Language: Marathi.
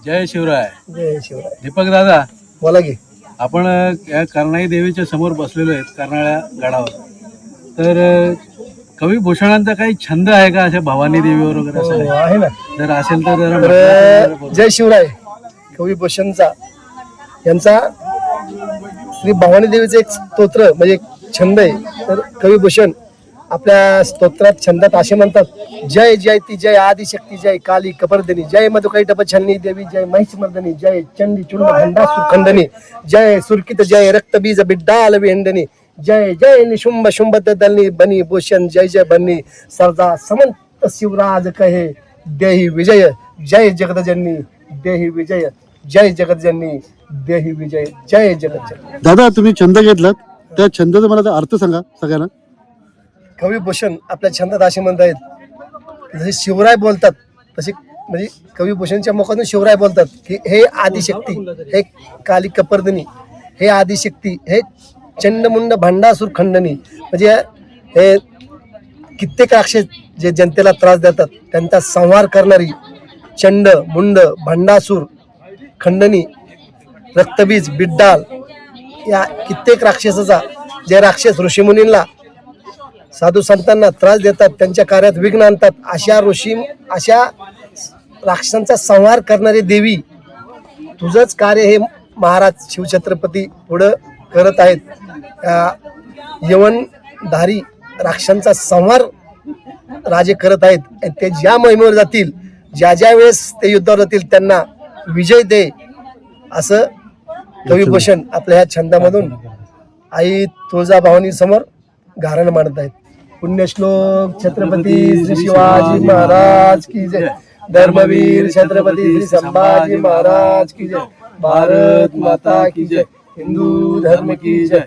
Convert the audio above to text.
जय शिवराय. जय शिवराय. दीपक दादा, बोला की. आपण या कर्नाई देवीच्या समोर बसलेलो आहेत कर्नाळ्या गडावर. तर कवी भूषणांचा काही छंद आहे का अशा भवानी देवीवर वगैरे असं काही? आहे ना. जर असेल तर जरा तर म्हटलं तर जय शिवराय. कवी भूषणचा यांचा श्री भवानी देवीचं एक स्तोत्र म्हणजे एक छंद आहे. तर कवी भूषण आपल्या स्तोत्रात छंदात असे म्हणतात, जय जय ती जय आदिशक्ती जय काली कपर्दिनी जय मधुकरी टपछन्नी देवी जय महिषमर्दनी जय चंडी चुंड भंडासुर खंडनी जय सुरकित जय रक्तबीज बिड्डाल विहंडनी जय जय निशुंभ शुंभ दलनी बनी भूषण जय जय बन्नी सरदा समंत शिवराज कहे देही विजय जय जगदजननी देही विजय जय जगदजननी देही विजय जय जगदजननी. दादा, तुम्ही छंद घेतलात, त्या छंदाचा मला अर्थ सांगा सगळ्यांना. कवी भूषण आपल्या छंदात असे म्हणतायत, जसे शिवराय बोलतात तसे म्हणजे कवी भूषणच्या मुखातून शिवराय बोलतात की हे आदिशक्ती, हे काली कपर्दिनी, हे आदिशक्ती, हे चंडमुंड भांडासूर खंडनी, म्हणजे हे कित्येक राक्षस जे जनतेला त्रास देतात त्यांचा संहार करणारी चंड मुंड भांडासूर खंडनी रक्तबीज बिड्डाल या कित्येक राक्षसाचा, जे राक्षस ऋषीमुनींना साधू संतांना त्रास देतात, त्यांच्या कार्यात विघ्न आणतात, अशा राक्षसांचा संहार करणारी देवी, तुझंच कार्य हे महाराज शिवछत्रपती पुढं करत आहेत. यवनधारी राक्षसांचा संहार राजे करत आहेत. ते ज्या मोहिमेवर जातील, ज्या ज्या वेळेस ते युद्धावर जातील, त्यांना विजय दे असं कवी भूषण आपल्या ह्या छंदामधून आई तुळजाभवानी समोर गारण मांडत आहेत. पुण्यश्लोक छत्रपती श्री शिवाजी महाराज की जय. धर्मवीर छत्रपती श्री संभाजी महाराज की जय. भारत माता की जय. हिंदू धर्म की जय.